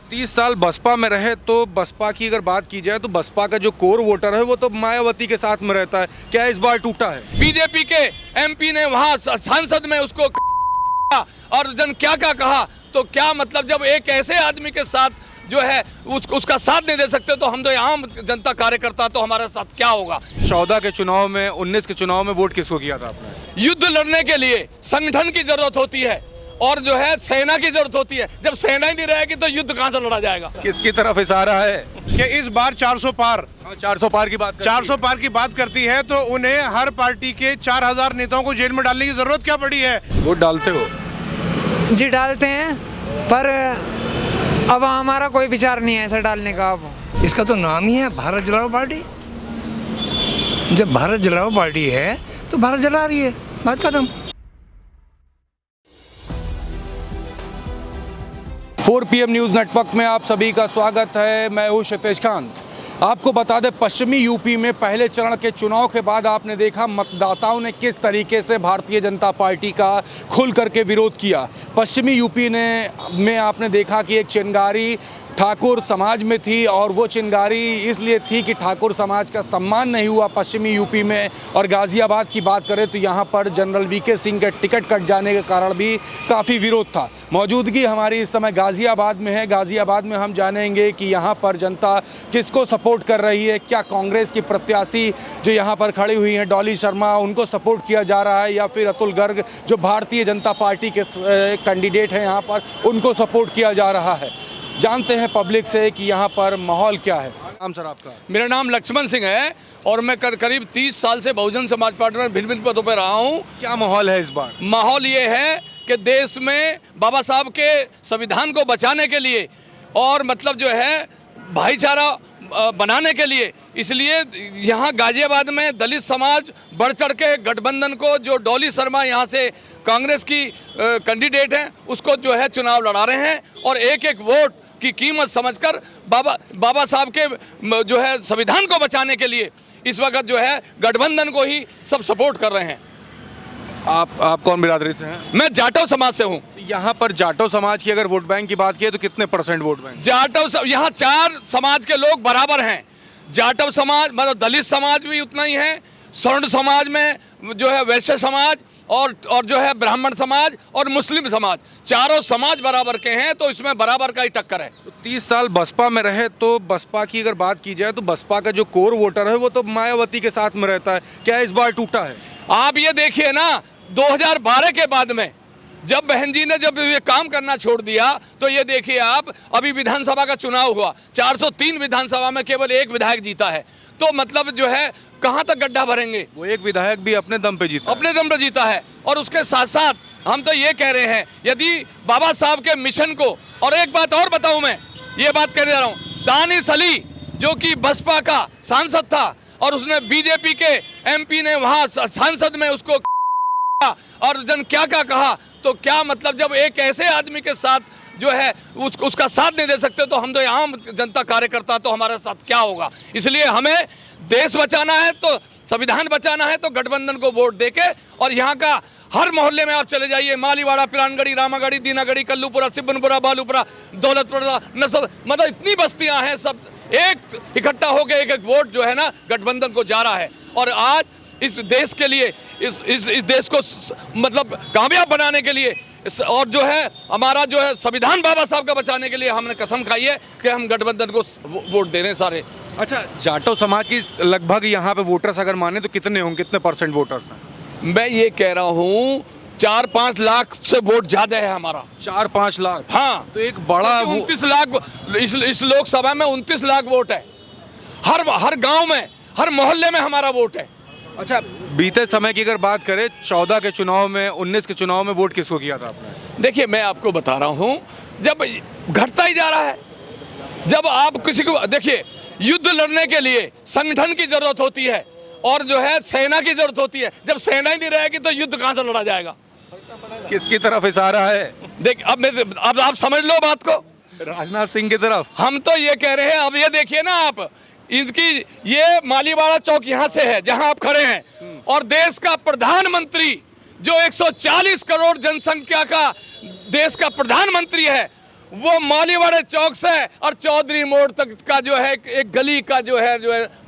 30 साल बसपा में रहे तो बसपा की अगर बात की जाए तो बसपा का जो कोर वोटर है वो तो मायावती के साथ में रहता है। क्या इस बार टूटा है? बीजेपी के एमपी ने वहां सांसद में उसको और जन क्या क्या कहा, तो क्या मतलब जब एक ऐसे आदमी के साथ जो है उसका साथ नहीं दे सकते तो हम तो आम जनता कार्यकर्ता तो हमारे साथ क्या होगा। 14 के चुनाव में 19 के चुनाव में वोट किसको किया था आपने? युद्ध लड़ने के लिए संगठन की जरूरत होती है और जो है सेना की जरूरत होती है। जब सेना ही नहीं रहेगी तो युद्ध कहां से लड़ा जाएगा। किसकी तरफ इशारा है कि इस बार 400 पार 400 पार की बात? 400 पार की बात करती है तो उन्हें हर पार्टी के 4000 नेताओं को जेल में डालने की जरूरत क्या पड़ी है? वोट डालते हो? जी डालते हैं, पर अब हमारा कोई विचार नहीं है ऐसा डालने का। अब इसका तो नाम ही है भारत जलाओ पार्टी। जब भारत जलाओ पार्टी है तो भारत जला रही है, बात खत्म। 4 PM न्यूज़ नेटवर्क में आप सभी का स्वागत है। मैं हूँ क्षितेश कांत। आपको बता दें, पश्चिमी यूपी में पहले चरण के चुनाव के बाद आपने देखा मतदाताओं ने किस तरीके से भारतीय जनता पार्टी का खुल करके विरोध किया। पश्चिमी यूपी में आपने देखा कि एक चिंगारी ठाकुर समाज में थी और वो चिंगारी इसलिए थी कि ठाकुर समाज का सम्मान नहीं हुआ पश्चिमी यूपी में। और गाज़ियाबाद की बात करें तो यहाँ पर जनरल VK सिंह के टिकट कट जाने के कारण भी काफ़ी विरोध था। मौजूदगी हमारी इस समय गाज़ियाबाद में है। गाज़ियाबाद में हम जानेंगे कि यहाँ पर जनता किसको सपोर्ट कर रही है। क्या कांग्रेस की प्रत्याशी जो यहाँ पर खड़ी हुई हैं डॉली शर्मा, उनको सपोर्ट किया जा रहा है, या फिर अतुल गर्ग जो भारतीय जनता पार्टी के कैंडिडेट हैं यहाँ पर, उनको सपोर्ट किया जा रहा है। जानते हैं पब्लिक से कि यहाँ पर माहौल क्या है। नाम सर आपका? मेरा नाम लक्ष्मण सिंह है और मैं करीब 30 साल से बहुजन समाज पार्टी में भिन्न भिन्न पदों पर रहा हूँ। क्या माहौल है इस बार? माहौल ये है कि देश में बाबा साहब के संविधान को बचाने के लिए और मतलब जो है भाईचारा बनाने के लिए, इसलिए यहाँ गाजियाबाद में दलित समाज बढ़ चढ़ के गठबंधन को, जो डॉली शर्मा यहाँ से कांग्रेस की कैंडिडेट हैं, उसको जो है चुनाव लड़ा रहे हैं और एक एक वोट की कीमत समझकर बाबा साहब के जो है संविधान को बचाने के लिए इस वक्त जो है गठबंधन को ही सब सपोर्ट कर रहे हैं। आप कौन बिरादरी से हैं? मैं जाटव समाज से हूँ। यहाँ पर जाटव समाज की अगर वोट बैंक की बात की तो कितने % वोट बैंक? यहाँ 4 समाज के लोग बराबर हैं। जाटव समाज मतलब दलित समाज भी उतना ही है, स्वर्ण समाज में जो है वैश्य समाज और जो है ब्राह्मण समाज और मुस्लिम समाज, चारों समाज बराबर के हैं, तो इसमें बराबर का ही टक्कर है। 30 साल बसपा में रहे तो बसपा की अगर बात की जाए तो बसपा का जो कोर वोटर है वो तो मायावती के साथ में रहता है। क्या इस बार टूटा है? आप ये देखिए ना, 2012 के बाद में जब बहन जी ने जब ये काम करना छोड़ दिया तो ये देखिए आप, अभी विधानसभा का चुनाव हुआ, 403 विधानसभा में केवल एक विधायक जीता है, तो मतलब जो है कहाँ तक गड्ढा भरेंगे। वो एक विधायक भी अपने दम पे जीता अपने दम पे जीता है। और उसके साथ साथ हम तो ये कह रहे हैं, यदि बाबा साहब के मिशन को, और एक बात और बताऊं, मैं ये बात कह रहा हूँ, दानिश अली जो कि बसपा का सांसद था और उसने बीजेपी के एमपी ने वहां सांसद में उसको और जन क्या क्या कहा, तो क्या मतलब जब एक ऐसे आदमी के साथ जो है उसका साथ नहीं दे सकते तो हम तो आम जनता कार्यकर्ता तो हमारे साथ क्या होगा। इसलिए हमें देश बचाना है तो संविधान बचाना है तो गठबंधन को वोट देके, और यहाँ का हर मोहल्ले में आप चले जाइए, मालीवाड़ा, पिरानगढ़ी, रामागढ़ी, दीनागढ़ी, कल्लूपुरा, सिब्बनपुरा, बालूपुरा, दौलतपुरा, नसर, मतलब इतनी बस्तियां हैं, सब एक इकट्ठा होकर एक एक वोट जो है ना गठबंधन को जा रहा है। और आज इस देश के लिए, इस देश को मतलब कामयाब बनाने के लिए और जो है हमारा जो है संविधान बाबा साहब का बचाने के लिए हमने कसम खाई है कि हम गठबंधन को वोट दे रहे हैं सारे। अच्छा, जाटव समाज की लगभग यहाँ पे वोटर्स अगर माने तो कितने होंगे, कितने % वोटर्स हैं? मैं ये कह रहा हूँ 4-5 लाख से वोट ज्यादा है हमारा। 4-5 लाख? हाँ, तो एक बड़ा 29 लाख इस लोकसभा में 29 लाख वोट है। हर गांव में, हर मोहल्ले में हमारा वोट है। अच्छा, बीते समय की अगर बात करें, 14 के चुनाव में, 19 के चुनाव में वोट किसको किया था आपने? देखिए, मैं आपको बता रहा हूँ, जब घटता ही जा रहा है, जब आप किसी को देखिए, युद्ध लड़ने के लिए संगठन की जरूरत होती है और जो है सेना की जरूरत होती है। जब सेना ही नहीं रहेगी तो युद्ध कहां से लड़ा जाएगा। किसकी तरफ इशारा है? देख, अब आप समझ लो बात को। राजनाथ सिंह की तरफ। हम तो ये कह रहे हैं, अब ये देखिए ना आप, इनकी ये मालीवाड़ा चौक यहाँ से है जहां आप खड़े हैं, और देश का प्रधानमंत्री जो 140 करोड़ जनसंख्या का देश का प्रधानमंत्री है, वो मौलीवाड़े चौक से और चौधरी मोड़ तक का जो है एक गली का जो है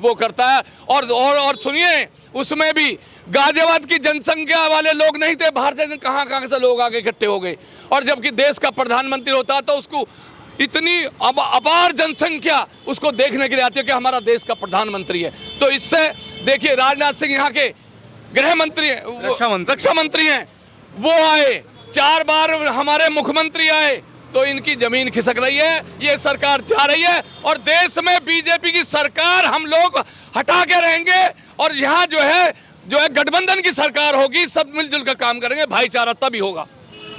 वो करता है। और सुनिए, उसमें भी गाजियाबाद की जनसंख्या वाले लोग नहीं थे, बाहर से कहाँ से लोग आके इकट्ठे हो गए। और जबकि देश का प्रधानमंत्री होता है तो उसको इतनी अपार जनसंख्या उसको देखने के लिए आती है कि हमारा देश का प्रधानमंत्री है। तो इससे देखिए, राजनाथ सिंह यहाँ के गृह मंत्री हैं, रक्षा मंत्री हैं, वो आए, 4 बार हमारे मुख्यमंत्री आए, तो इनकी जमीन खिसक रही है। ये सरकार जा रही है और देश में बीजेपी की सरकार हम लोग हटा के रहेंगे। और यहाँ जो है गठबंधन की सरकार होगी, सब मिलजुल कर काम करेंगे, भाईचारा तभी होगा।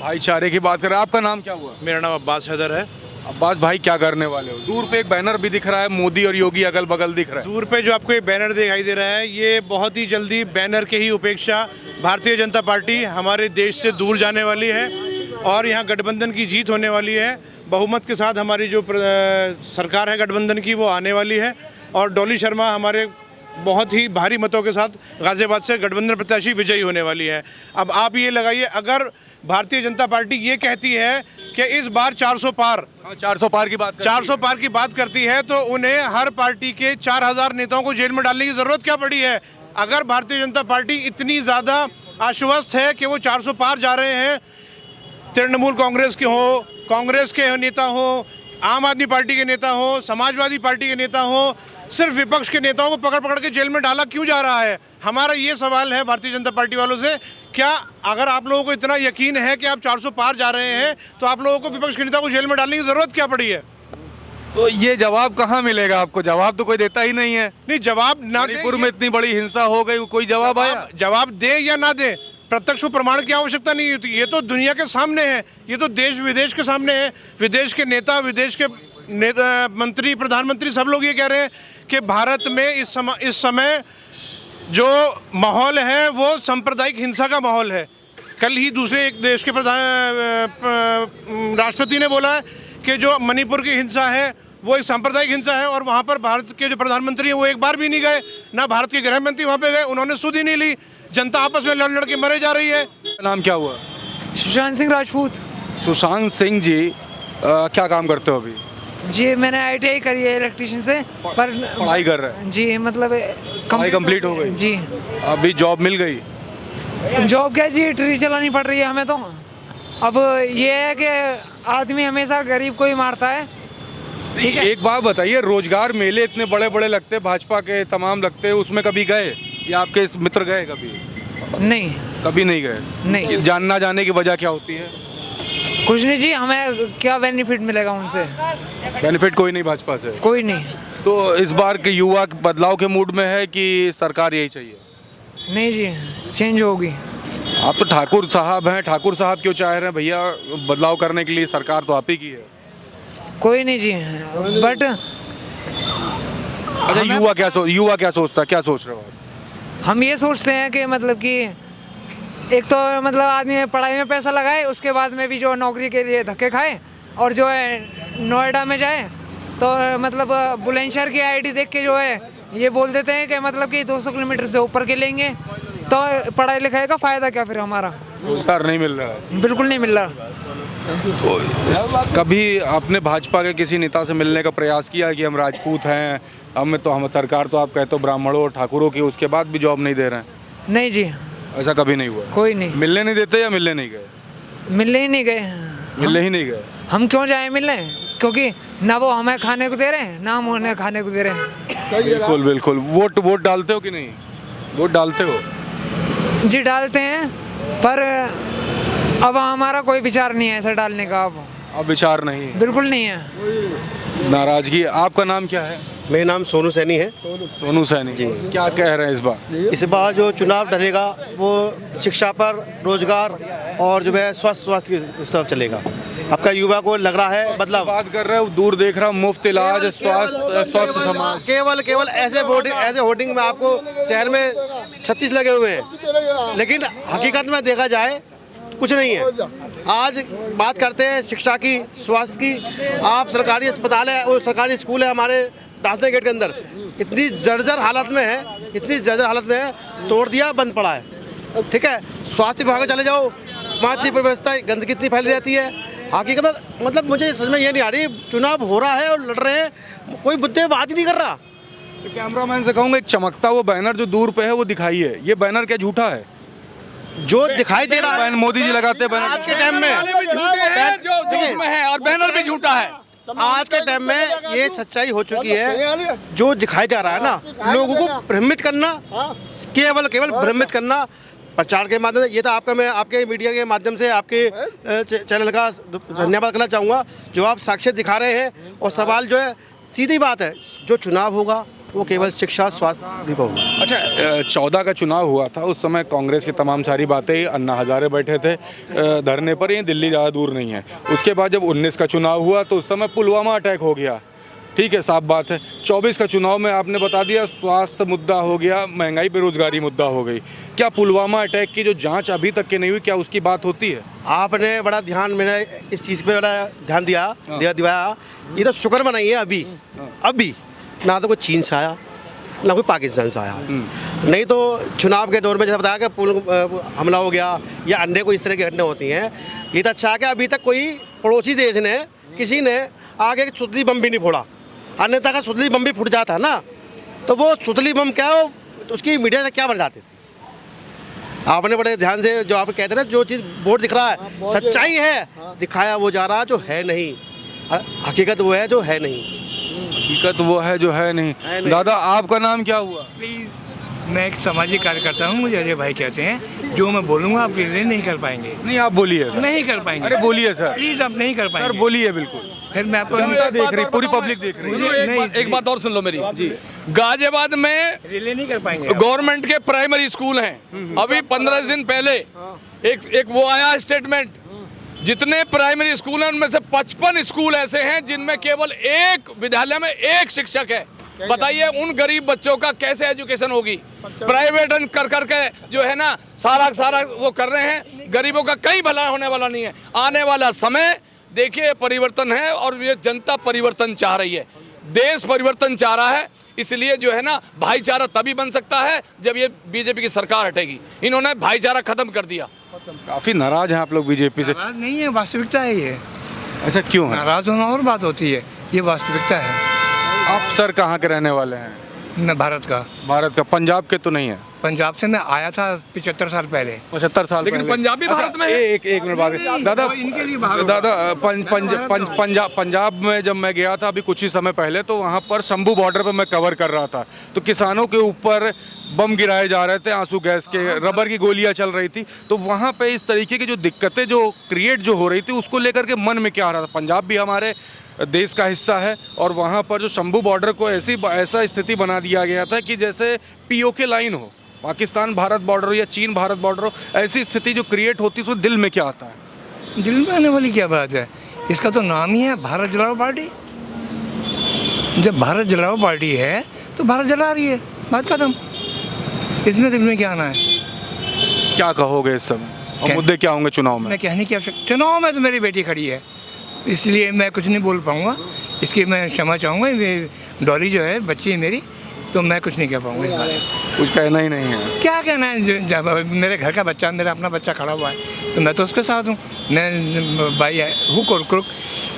भाईचारे की बात करें, आपका नाम क्या हुआ? मेरा नाम अब्बास हैदर है। अब्बास भाई, क्या करने वाले हो? दूर पे एक बैनर भी दिख रहा है, मोदी और योगी अगल बगल दिख रहा है। दूर पे जो आपको ये बैनर दिखाई दे रहा है, ये बहुत ही जल्दी बैनर के ही उपेक्षा भारतीय जनता पार्टी हमारे देश से दूर जाने वाली है और यहाँ गठबंधन की जीत होने वाली है। बहुमत के साथ हमारी जो सरकार है गठबंधन की, वो आने वाली है और डॉली शर्मा हमारे बहुत ही भारी मतों के साथ गाजियाबाद से गठबंधन प्रत्याशी विजयी होने वाली है। अब आप ये लगाइए, अगर भारतीय जनता पार्टी ये कहती है कि इस बार 400 पार, 400 पार की बात 400 पार की बात करती है, तो उन्हें हर पार्टी के 4000 नेताओं को जेल में डालने की ज़रूरत क्या पड़ी है? अगर भारतीय जनता पार्टी इतनी ज़्यादा आश्वस्त है कि वो 400 पार जा रहे हैं, तृणमूल कांग्रेस के हो, कांग्रेस के नेता हो, आम आदमी पार्टी के नेता हो, समाजवादी पार्टी के नेता हो, सिर्फ विपक्ष के नेताओं को पकड़ के जेल में डाला क्यों जा रहा है? हमारा ये सवाल है भारतीय जनता पार्टी वालों से, क्या अगर आप लोगों को इतना यकीन है कि आप 400 पार जा रहे हैं, तो आप लोगों को विपक्ष के नेता को जेल में डालने की ज़रूरत क्या पड़ी है? तो ये जवाब कहाँ मिलेगा आपको? जवाब तो कोई देता ही नहीं है। नहीं, जवाब ना दे, मणिपुर में इतनी बड़ी हिंसा हो गई, कोई जवाब आया? जवाब दे या ना दे, प्रत्यक्ष प्रमाण की आवश्यकता नहीं होती। ये तो दुनिया के सामने है, ये तो देश विदेश के सामने है। विदेश के नेता, विदेश के मंत्री, प्रधानमंत्री, सब लोग ये कह रहे हैं कि भारत में इस समय जो माहौल है वो सांप्रदायिक हिंसा का माहौल है। कल ही दूसरे एक देश के राष्ट्रपति ने बोला है कि जो मणिपुर की हिंसा है वो एक सांप्रदायिक हिंसा है, और वहाँ पर भारत के जो प्रधानमंत्री हैं वो एक बार भी नहीं गए, ना भारत के गृह मंत्री वहाँ पे गए, उन्होंने सुध ही नहीं ली। जनता आपस में लड़ के मरे जा रही है। नाम क्या हुआ? सुशांत सिंह राजपूत। सुशांत सिंह जी, क्या काम करते हो अभी? जी, मैंने ITI करी है इलेक्ट्रिशियन से, पर पढ़ाई कर रहे हैं? जी, मतलब पढ़ाई कंप्लीट हो गई? जी। अभी जॉब मिल गई? जॉब क्या जी, ट्री चलानी पड़ रही है हमें तो। अब ये है कि आदमी हमेशा गरीब को ही मारता है। ठीक है? एक बात बताइए, रोजगार मेले इतने बड़े बड़े लगते, भाजपा के तमाम लगते, उसमें कभी गए या आपके मित्र गए कभी? नहीं, कभी नहीं गए? नहीं। जानना जाने की वजह क्या होती है? कुछ नहीं जी, हमें क्या बेनिफिट मिलेगा उनसे? बेनिफिट कोई नहीं भाजपा से? कोई नहीं। तो इस बार के युवा बदलाव के मूड में है कि सरकार यही चाहिए? नहीं जी, चेंज होगी। आप तो ठाकुर साहब हैं, ठाकुर साहब क्यों चाह रहे हैं भैया बदलाव करने के लिए? सरकार तो आप ही की है। कोई नहीं जी, बट अच्छा, युवा क्या सोचता है, क्या सोच रहे हो आप? हम ये सोचते हैं कि मतलब कि एक तो मतलब आदमी पढ़ाई में पैसा लगाए, उसके बाद में भी जो नौकरी के लिए धक्के खाए, और जो है नोएडा में जाए तो मतलब बुलंदशहर की ID देख के जो है ये बोल देते हैं कि मतलब कि 200 किलोमीटर से ऊपर के लेंगे, तो पढ़ाई लिखाई का फ़ायदा क्या फिर हमारा? रोजगार नहीं मिल रहा है? बिल्कुल नहीं मिल रहा। तो कभी आपने भाजपा के किसी नेता से मिलने का प्रयास किया कि हम राजपूत हैं, हम सरकार तो आप कहते हो ब्राह्मणों और ठाकुरों की, उसके बाद भी जॉब नहीं दे रहे हैं? नहीं जी, ऐसा कभी नहीं हुआ? कोई नहीं। मिलने नहीं देते या मिलने नहीं गए? मिलने ही नहीं गए। मिलने ही नहीं गए? हम क्यों जाए मिलने, क्योंकि ना वो हमें खाने को दे रहे हैं, ना हम उन्हें खाने को दे रहे हैं। बिल्कुल बिल्कुल। वोट डालते हो कि नहीं? वोट डालते हो? जी, डालते हैं, पर अब हमारा कोई विचार नहीं है ऐसा डालने का। अब विचार नहीं है? बिल्कुल नहीं है। नाराजगी। आपका नाम क्या है? मेरा नाम सोनू सैनी है। सोनू सैनी जी, क्या कह रहे हैं इस बार? इस बार जो चुनाव डलेगा वो शिक्षा पर, रोजगार और जो है स्वास्थ्य की तरफ चलेगा। आपका युवा को लग रहा है बदलाव। बात कर रहे हो, दूर देख रहा हूँ, मुफ्त इलाज, स्वास्थ्य समाज। केवल ऐसे होर्डिंग में आपको शहर में 36 लगे हुए हैं, लेकिन हकीकत में देखा जाए कुछ नहीं है। आज बात करते हैं शिक्षा की, स्वास्थ्य की। आप सरकारी अस्पताल है और सरकारी स्कूल है हमारे दासने गेट के अंदर, इतनी जर्जर हालत में है, तोड़ दिया, बंद पड़ा है। ठीक है, स्वास्थ्य विभाग में चले जाओ, वहाँ इतनी व्यवस्था, गंदगी इतनी फैली रहती है। हकीकत में मतलब मुझे समझ में ये नहीं आ रही, चुनाव हो रहा है और लड़ रहे हैं, कोई मुद्दे बात ही नहीं कर रहा। तो कैमरामैन से कहूँगा एक चमकता वो बैनर जो दूर पे है वो दिखाइए, ये बैनर क्या झूठा है? जो दिखाई दे रहा है मोदी जी लगाते हैं बैनर आज के टाइम में, जो देश में है, और बैनर भी झूठा है। आज के टाइम में ये सच्चाई हो चुकी है। जो दिखाई जा रहा है ना, लोगों को भ्रमित करना, केवल भ्रमित करना प्रचार के माध्यम से। ये तो आपका, मैं आपके मीडिया के माध्यम से आपके चैनल का धन्यवाद करना चाहूँगा, जो आप साक्ष्य दिखा रहे हैं। और सवाल जो है, सीधी बात है, जो चुनाव होगा वो केवल शिक्षा स्वास्थ्य दीपा होगा। अच्छा, 14 का चुनाव हुआ था, उस समय कांग्रेस की तमाम सारी बातें, अन्ना हजारे बैठे थे धरने पर, ये दिल्ली ज़्यादा दूर नहीं है। उसके बाद जब 19 का चुनाव हुआ तो उस समय पुलवामा अटैक हो गया, ठीक है, साफ बात है। 24 का चुनाव में आपने बता दिया स्वास्थ्य मुद्दा हो गया, महंगाई बेरोजगारी मुद्दा हो गई। क्या पुलवामा अटैक की जो जांच अभी तक की नहीं हुई, क्या उसकी बात होती है? आपने बड़ा ध्यान, मैंने इस चीज़ पे बड़ा ध्यान दिया। ये तो शुक्र मनाइए अभी ना तो कोई चीन से आया ना कोई पाकिस्तान से आया। नहीं तो चुनाव के दौर में जैसे बताया कि पुल हमला हो गया या अन्य कोई इस तरह की घटनाएं होती हैं। ये तो अच्छा है कि अभी तक कोई पड़ोसी देश ने, किसी ने आगे सुतली बम भी नहीं फोड़ा। अन्यथा का सुतली बम भी फूट जाता है ना, तो वो सुतली बम क्या हो, तो उसकी मीडिया से क्या बन जाती थी। आपने बड़े ध्यान से, जो आप कहते हैं ना, जो चीज़ बोर्ड दिख रहा है सच्चाई है, दिखाया वो जा रहा जो है नहीं, हकीकत वो है जो है नहीं। हकीकत वो है जो है नहीं। दादा, आपका नाम क्या हुआ? प्लीज़, मैं एक सामाजिक कार्यकर्ता हूँ, मुझे अजय भाई कहते हैं। जो मैं बोलूँगा आप रिले नहीं कर पाएंगे। नहीं, आप बोलिए। नहीं कर पाएंगे। अरे बोलिए सर, प्लीज़, आप नहीं कर सर पाएंगे। बोलिए। बिल्कुल, फिर मैं आपको जनता देख रही, पूरी पब्लिक देख रही है। एक बात और सुन लो मेरी जी। गाजियाबाद में रिले नहीं कर पाएंगे। गवर्नमेंट के प्राइमरी स्कूल हैं। अभी 15 दिन पहले एक वो आया स्टेटमेंट, जितने प्राइमरी स्कूल हैं उनमें से 55 स्कूल ऐसे हैं जिनमें केवल एक विद्यालय में एक शिक्षक है। बताइए उन गरीब बच्चों का कैसे एजुकेशन होगी? प्राइवेट कर करके जो है ना सारा वो कर रहे हैं, गरीबों का कहीं भला होने वाला नहीं है। आने वाला समय देखिए परिवर्तन है, और ये जनता परिवर्तन चाह रही है, देश परिवर्तन चाह रहा है। इसलिए जो है ना भाईचारा तभी बन सकता है जब ये बीजेपी की सरकार हटेगी। इन्होंने भाईचारा खत्म कर दिया। काफी नाराज हैं आप लोग बीजेपी से। नाराज नहीं है, वास्तविकता है ये। ऐसा क्यों है? नाराज होना और बात होती है, ये वास्तविकता है। आप सर कहाँ के रहने वाले हैं? मैं भारत का। भारत का? पंजाब के तो नहीं है? पंजाब से मैं आया था 75 साल पहले। 75 साल लेकिन पहले। पंजाबी भारत में है। एक मिनट बात दादा, इनके लिए भाग दादा पंजाब में जब मैं गया था अभी कुछ ही समय पहले, तो वहाँ पर शंभू बॉर्डर पर मैं कवर कर रहा था, तो किसानों के ऊपर बम गिराए जा रहे थे, आंसू गैस के, रबर की गोलियां चल रही थी। तो वहाँ पे इस तरीके की जो दिक्कतें जो क्रिएट जो हो रही थी, उसको लेकर के मन में क्या आ रहा था? पंजाब भी हमारे देश का हिस्सा है, और वहाँ पर जो शंभू बॉर्डर को ऐसा स्थिति बना दिया गया था कि जैसे पीओके लाइन हो, पाकिस्तान भारत बॉर्डर हो या चीन भारत बॉर्डर हो, ऐसी स्थिति जो क्रिएट होती है, तो दिल में क्या आता है? दिल में आने वाली क्या बात है? इसका तो नाम ही है भारत जलाओ पार्टी। जब भारत जलाओ पार्टी है तो भारत जला रही है, बात खत्म। इसमें दिल में क्या आना है? क्या कहोगे इस समय, और मुद्दे क्या होंगे चुनाव में? मैं कहने की आवश्यकता, चुनाव में तो मेरी बेटी खड़ी है, इसलिए मैं कुछ नहीं बोल पाऊँगा। इसकी मैं क्षमा चाहूँगा। ये डॉली जो है बच्ची है मेरी, तो मैं कुछ नहीं कह पाऊँगा इस बारे में। कुछ कहना ही नहीं है? क्या कहना है? जब मेरे घर का बच्चा, मेरा अपना बच्चा खड़ा हुआ है, तो मैं तो उसके साथ हूँ। मैं भाई है हुक और क्रुक।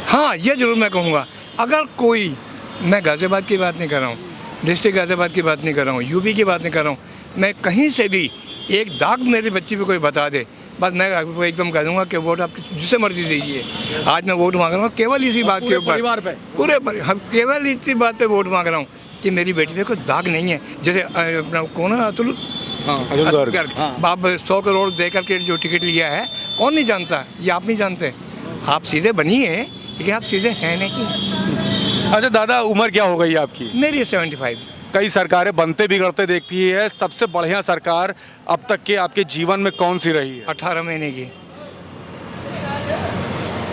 हाँ, ये ज़रूर मैं कहूँगा, अगर कोई, मैं गाज़ियाबाद की बात नहीं कर रहा हूँ, डिस्ट्रिक्ट गाज़ियाबाद की बात नहीं कर रहा हूँ, यूपी की बात नहीं कर रहा हूँ, मैं कहीं से भी एक दाग मेरी बच्ची पे कोई बता दे, बस मैं आपको एकदम कह दूँगा कि वोट आप जिसे मर्जी दीजिए। आज मैं वोट मांग रहा हूँ केवल इसी बात के ऊपर, केवल इसी बात पे वोट मांग रहा हूँ कि मेरी बेटी पे कोई दाग नहीं है। जैसे अपना कौन है, अतुल गर्ग, आप 100 करोड़ दे करके जो टिकट लिया है, कौन नहीं जानता? ये आप नहीं जानते। आप सीधे बनिए, लेकिन आप सीधे हैं नहीं। अच्छा दादा, उम्र क्या हो गई आपकी? मेरी 75। कई सरकारें बनते बिगड़ते देखती है, सबसे बढ़िया सरकार अब तक के आपके जीवन में कौन सी रही है? 18 महीने की।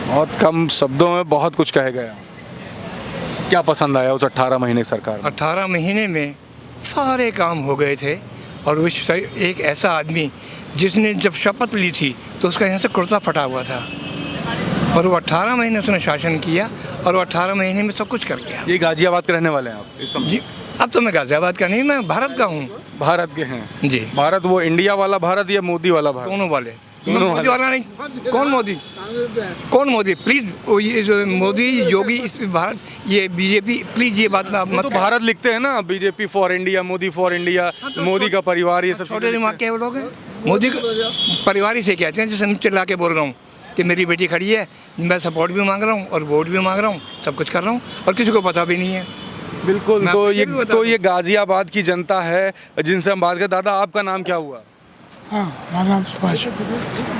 बहुत कम शब्दों में बहुत कुछ कह गया। क्या पसंद आया उस 18 महीने की सरकार में? 18 महीने में सारे काम हो गए थे, और वो एक ऐसा आदमी जिसने जब शपथ ली थी तो उसका यहाँ से कुर्ता फटा हुआ था, और वो 18 महीने उसने शासन किया, और वो 18 महीने में सब कुछ कर गया। ये गाजियाबाद के रहने वाले हैं आप इस समय? जी, अब तो मैं गाजियाबाद का नहीं, मैं भारत का हूँ। भारत के हैं जी। भारत वो इंडिया वाला भारत या मोदी वाला भारत? दोनों वाले। दोनों मोदी वाला नहीं। कौन मोदी? कौन मोदी? प्लीज ये जो मोदी योगी इस भारत ये बीजेपी, प्लीज ये बात ना मत तो भारत लिखते हैं ना, BJP for India, Modi for India, Modi का परिवार, ये सब छोटे चीजें दिमाग लिखते के वो लोग हैं। मोदी का परिवार ही से कहते हैं, जैसे मैं चिल्ला के बोल रहा हूँ कि मेरी बेटी खड़ी है, मैं सपोर्ट भी मांग रहा हूँ और वोट भी मांग रहा हूँ, सब कुछ कर रहा हूँ और किसी को पता भी नहीं है। हैं। बिल्कुल। मैं तो आपको ये ये भी बता तो दूं। ये गाजियाबाद की जनता है जिनसे हम बात करें। दादा, आपका नाम क्या हुआ? हाँ, हमारा नाम सुभाष।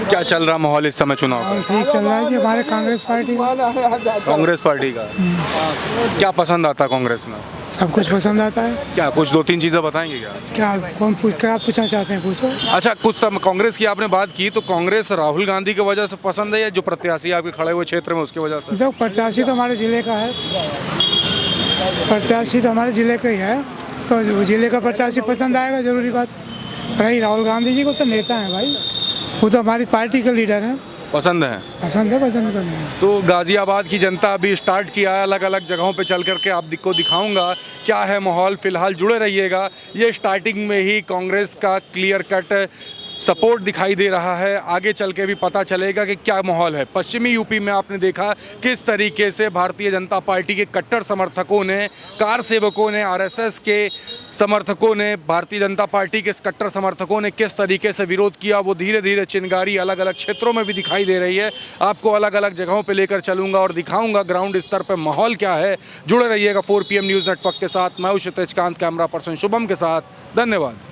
क्या चल रहा माहौल इस समय चुनाव और ठीक चल रहा है जी, हमारे कांग्रेस पार्टी का का? कांग्रेस पार्टी का क्या पसंद आता है कांग्रेस में? सब कुछ पसंद आता है। क्या कुछ 2-3 चीजें बताएंगे क्या? क्या पूछना चाहते हैं, पूछो। अच्छा, कुछ सब कांग्रेस की आपने बात की, तो कांग्रेस राहुल गांधी की वजह से पसंद है या जो प्रत्याशी आपके खड़े हुए क्षेत्र में उसकी वजह से? देखो, प्रत्याशी तो हमारे ज़िले का है, प्रत्याशी तो हमारे ज़िले का ही है, तो जो ज़िले का प्रत्याशी पसंद आएगा, जरूरी बात। रही राहुल गांधी जी को तो नेता है भाई, वो तो हमारी पार्टी के लीडर हैं, पसंद है। पसंद है, पसंद तो नहीं है। तो गाजियाबाद की जनता अभी स्टार्ट किया है, अलग अलग जगहों पे चल करके आपको दिखाऊंगा क्या है माहौल। फिलहाल जुड़े रहिएगा, ये स्टार्टिंग में ही कांग्रेस का क्लियर कट सपोर्ट दिखाई दे रहा है। आगे चल के भी पता चलेगा कि क्या माहौल है। पश्चिमी यूपी में आपने देखा किस तरीके से भारतीय जनता पार्टी के कट्टर समर्थकों ने, कार सेवकों ने, आरएसएस के समर्थकों ने, भारतीय जनता पार्टी के कट्टर समर्थकों ने किस तरीके से विरोध किया। वो धीरे धीरे चिंगारी अलग अलग क्षेत्रों में भी दिखाई दे रही है। आपको अलग अलग जगहों पे लेकर चलूंगा और दिखाऊंगा ग्राउंड स्तर पे माहौल क्या है। जुड़े रहिएगा 4 PM न्यूज़ नेटवर्क के साथ। मैं हूं क्षितिज कांत, कैमरा पर्सन शुभम के साथ। धन्यवाद।